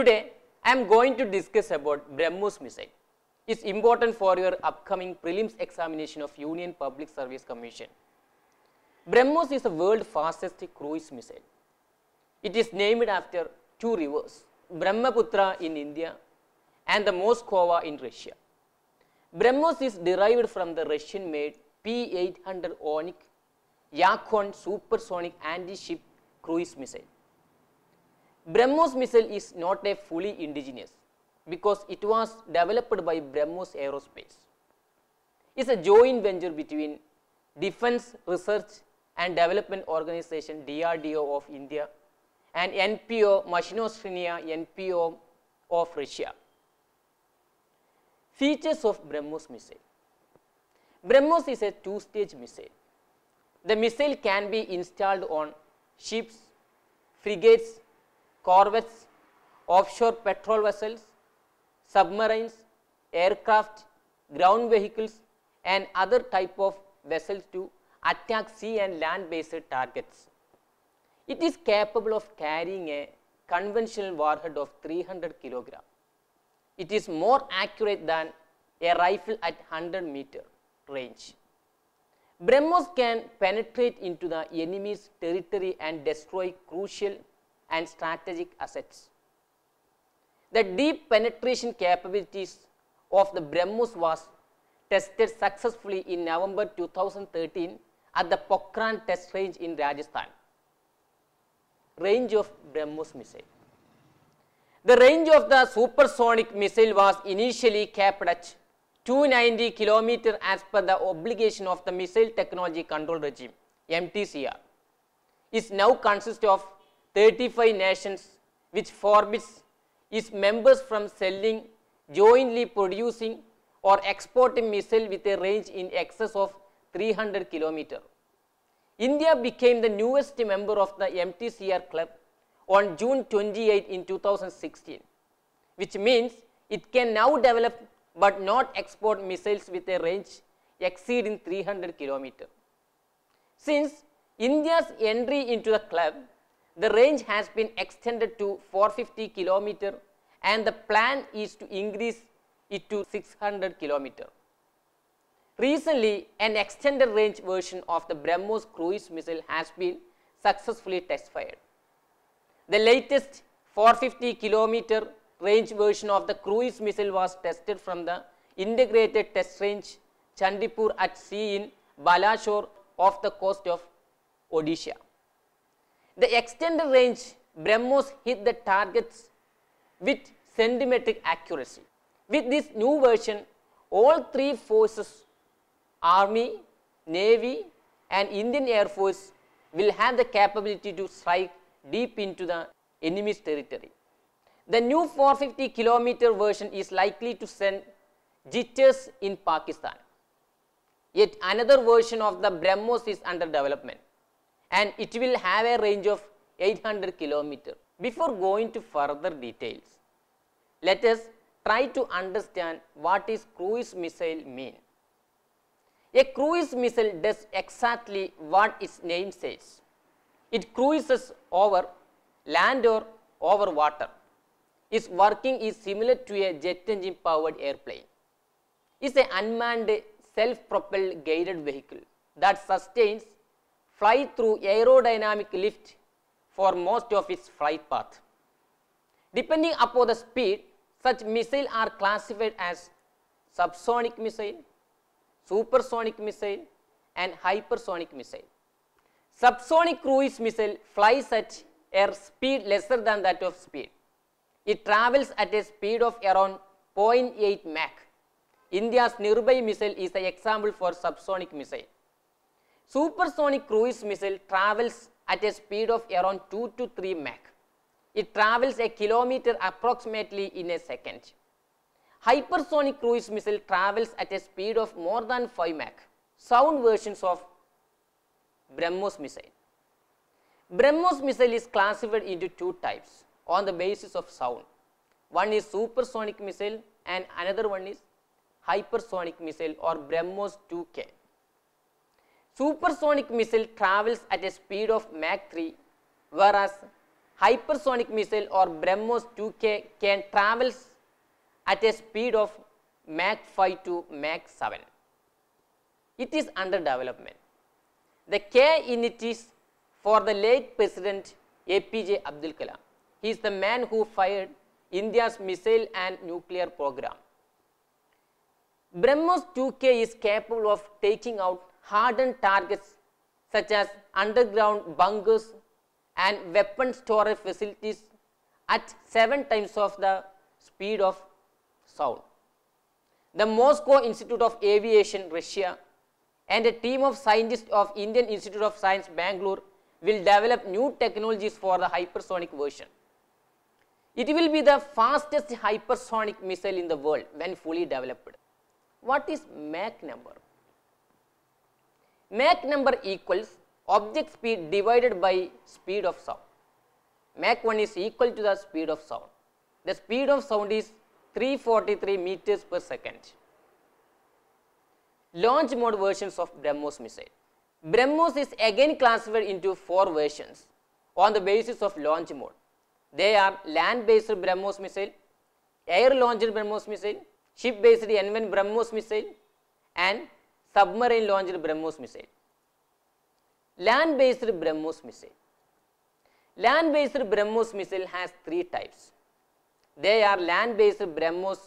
Today, I am going to discuss about BrahMos missile. It's important for your upcoming prelims examination of Union Public Service Commission. BrahMos is the world's fastest cruise missile. It is named after two rivers, Brahmaputra in India and the Moskova in Russia. BrahMos is derived from the Russian-made P-800 Onik Yakon supersonic anti-ship cruise missile. BrahMos missile is not a fully indigenous because it was developed by BrahMos Aerospace. It's a joint venture between Defense Research and Development Organization DRDO of India and NPO Machinostrenia NPO of Russia. Features of BrahMos missile. BrahMos is a two-stage missile. The missile can be installed on ships, frigates, corvettes, offshore patrol vessels, submarines, aircraft, ground vehicles and other type of vessels to attack sea and land-based targets. It is capable of carrying a conventional warhead of 300 kg. It is more accurate than a rifle at 100-meter range. BrahMos can penetrate into the enemy's territory and destroy crucial and strategic assets. The deep penetration capabilities of the BrahMos was tested successfully in November 2013 at the Pokhran test range in Rajasthan. Range of BrahMos missile. The range of the supersonic missile was initially capped at 290 km as per the obligation of the Missile Technology Control Regime (MTCR). It now consists of 35 nations which forbids its members from selling, jointly producing or exporting missile with a range in excess of 300 km. India became the newest member of the MTCR club on June 28 in 2016, which means it can now develop but not export missiles with a range exceeding 300 km. Since India's entry into the club, the range has been extended to 450 km and the plan is to increase it to 600 km. Recently, an extended range version of the BrahMos cruise missile has been successfully test fired. The latest 450 km range version of the cruise missile was tested from the integrated test range Chandipur at sea in Balashore off the coast of Odisha. The extended range BrahMos hit the targets with centimetric accuracy. With this new version, all three forces, Army, Navy and Indian Air Force will have the capability to strike deep into the enemy's territory. The new 450 km version is likely to send jitters in Pakistan. Yet another version of the BrahMos is under development and it will have a range of 800 km. Before going to further details, let us try to understand what is cruise missile mean. A cruise missile does exactly what its name says. It cruises over land or over water. Its working is similar to a jet engine powered airplane. It is an unmanned self-propelled guided vehicle that sustains flight through aerodynamic lift for most of its flight path. Depending upon the speed, such missiles are classified as subsonic missile, supersonic missile and hypersonic missile. Subsonic cruise missile flies at a speed lesser than that of speed. It travels at a speed of around 0.8 Mach. India's nearby missile is an example for subsonic missile. Supersonic cruise missile travels at a speed of around 2 to 3 Mach. It travels a kilometer approximately in a second. Hypersonic cruise missile travels at a speed of more than 5 Mach. Sound versions of BrahMos missile. BrahMos missile is classified into two types on the basis of sound. One is supersonic missile and another one is hypersonic missile or BrahMos 2K. Supersonic missile travels at a speed of Mach 3, whereas hypersonic missile or BrahMos 2K can travel at a speed of Mach 5 to Mach 7. It is under development. The K in it is for the late President APJ Abdul Kalam. He is the man who fired India's missile and nuclear program. BrahMos 2K is capable of taking out hardened targets such as underground bunkers and weapon storage facilities at 7 times of the speed of sound. The Moscow Institute of Aviation, Russia, and a team of scientists of Indian Institute of Science, Bangalore, will develop new technologies for the hypersonic version. It will be the fastest hypersonic missile in the world when fully developed. What is Mach number? Mach number equals object speed divided by speed of sound. Mach 1 is equal to the speed of sound. The speed of sound is 343 meters per second. Launch mode versions of BrahMos missile. BrahMos is again classified into 4 versions on the basis of launch mode. They are land-based BrahMos missile, air-launched BrahMos missile, ship-based N1 BrahMos missile, and submarine-launched BrahMos missile. Land-based BrahMos missile. Land-based BrahMos missile has 3 types. They are land-based BrahMos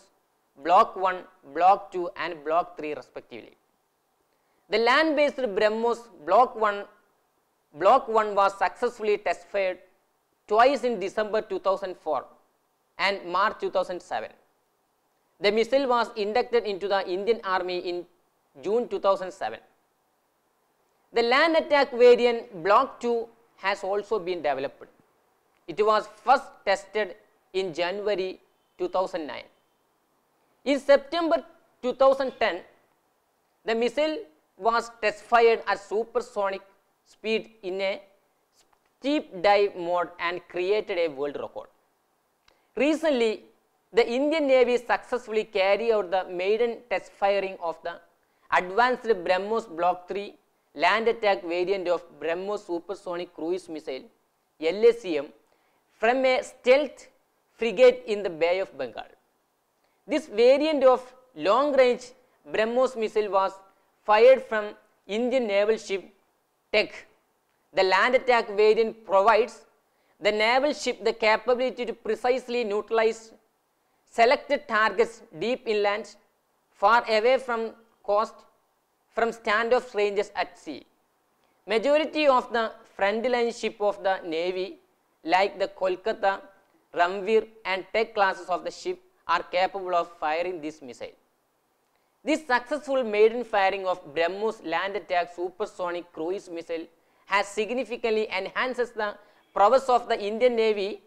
Block 1, Block 2 and Block 3 respectively. The land-based BrahMos Block 1 was successfully test-fired twice in December 2004 and March 2007. The missile was inducted into the Indian Army in June 2007. The land attack variant Block 2 has also been developed. It was first tested in January 2009. In September 2010, the missile was test fired at supersonic speed in a steep dive mode and created a world record. Recently, the Indian Navy successfully carried out the maiden test firing of the advanced BrahMos Block 3 land attack variant of BrahMos supersonic cruise missile LACM from a stealth frigate in the Bay of Bengal. This variant of long-range BrahMos missile was fired from Indian naval ship Tech. The land attack variant provides the naval ship the capability to precisely neutralize selected targets deep inland, far away from coast, from standoff ranges at sea. Majority of the frontline ship of the Navy, like the Kolkata, Ramveer and Tech classes of the ship, are capable of firing this missile. This successful maiden firing of BrahMos land attack supersonic cruise missile has significantly enhances the prowess of the Indian Navy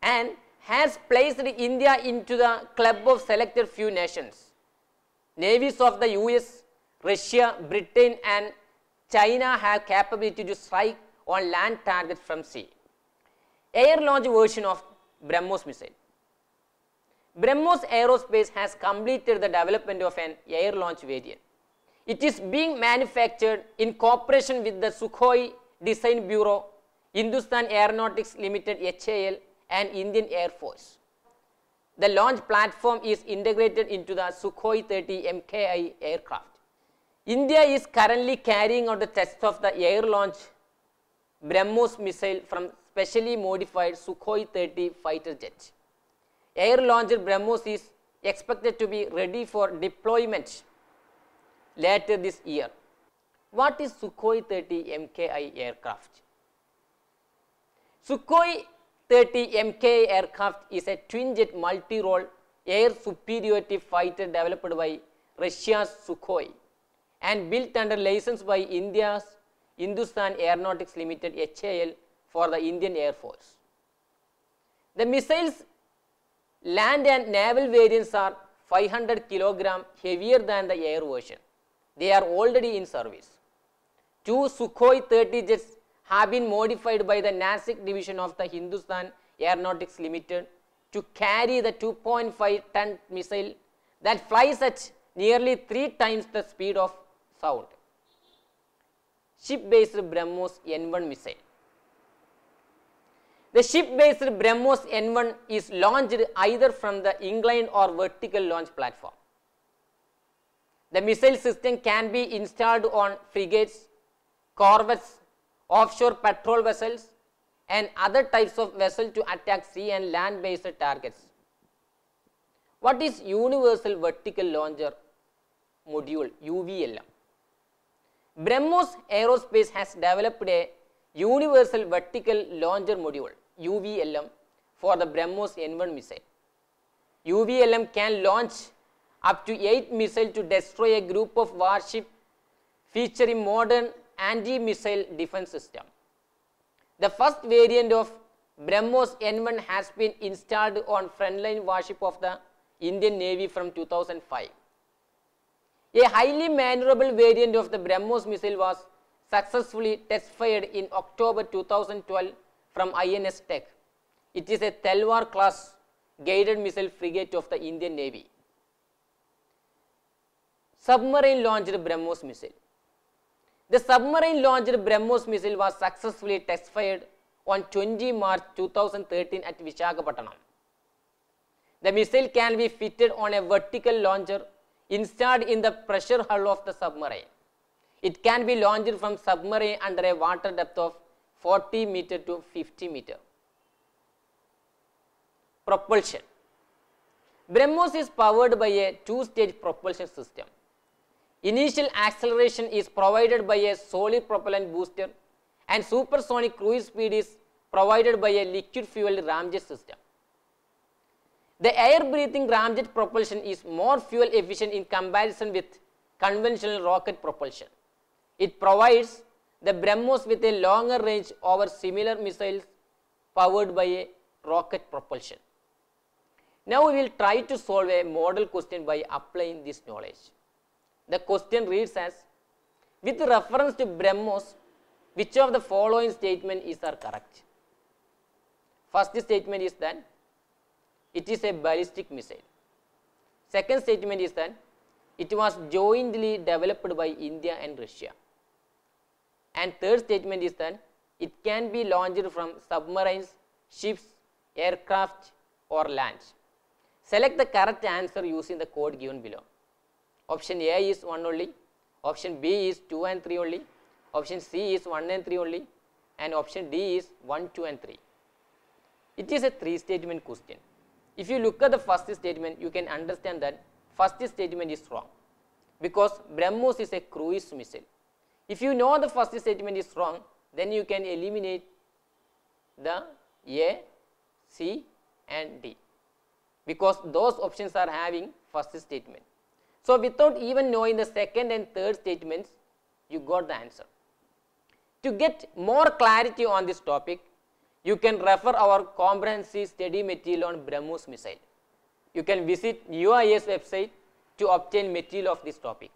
and has placed India into the club of selected few nations. Navies of the US, Russia, Britain and China have capability to strike on land targets from sea. Air launch version of BrahMos missile. BrahMos Aerospace has completed the development of an air launch variant. It is being manufactured in cooperation with the Sukhoi Design Bureau, Hindustan Aeronautics Limited HAL and Indian Air Force. The launch platform is integrated into the Sukhoi 30 MKI aircraft. India is currently carrying out the test of the air launch BrahMos missile from specially modified Sukhoi 30 fighter jet. Air launched BrahMos is expected to be ready for deployment later this year. What is Sukhoi 30 MKI aircraft? Sukhoi 30 MKI aircraft is a twin-jet multi-role air superiority fighter developed by Russia's Sukhoi and built under license by India's Hindustan Aeronautics Limited HAL for the Indian Air Force. The missile's land and naval variants are 500 kg heavier than the air version. They are already in service. 2 Sukhoi 30 jets have been modified by the Nasik division of the Hindustan Aeronautics Limited to carry the 2.5-ton missile that flies at nearly 3 times the speed of sound. Ship-based BrahMos N1 missile. The ship-based BrahMos N1 is launched either from the inclined or vertical launch platform. The missile system can be installed on frigates, corvettes, offshore patrol vessels, and other types of vessels to attack sea and land-based targets. What is Universal Vertical Launcher Module, UVLM? BrahMos Aerospace has developed a Universal Vertical Launcher Module, UVLM, for the BrahMos N1 missile. UVLM can launch up to 8 missiles to destroy a group of warships featuring modern anti-missile defense system. The first variant of BrahMos N1 has been installed on frontline warship of the Indian Navy from 2005. A highly maneuverable variant of the BrahMos missile was successfully test-fired in October 2012 from INS Tech. It is a Talwar class guided missile frigate of the Indian Navy. Submarine launched BrahMos missile. The submarine launched BrahMos missile was successfully test-fired on 20 March 2013 at Visakhapatnam. The missile can be fitted on a vertical launcher installed in the pressure hull of the submarine. It can be launched from submarine under a water depth of 40 meter to 50 meter. Propulsion. BrahMos is powered by a two-stage propulsion system. Initial acceleration is provided by a solid propellant booster, and supersonic cruise speed is provided by a liquid-fueled ramjet system. The air-breathing ramjet propulsion is more fuel efficient in comparison with conventional rocket propulsion. It provides the BrahMos with a longer range over similar missiles powered by a rocket propulsion. Now we will try to solve a model question by applying this knowledge. The question reads as, with reference to BrahMos, which of the following statements are correct? First statement is that it is a ballistic missile. Second statement is that it was jointly developed by India and Russia. And third statement is that it can be launched from submarines, ships, aircraft or land. Select the correct answer using the code given below. Option A is 1 only, option B is 2 and 3 only, option C is 1 and 3 only, and option D is 1, 2 and 3. It is a 3-statement question. If you look at the first statement, you can understand that first statement is wrong because BrahMos is a cruise missile. If you know the first statement is wrong, then you can eliminate the A, C and D because those options are having first statement. So without even knowing the second and third statements, you got the answer. To get more clarity on this topic, you can refer our comprehensive study material on BrahMos missile. You can visit UIS website to obtain material of this topic.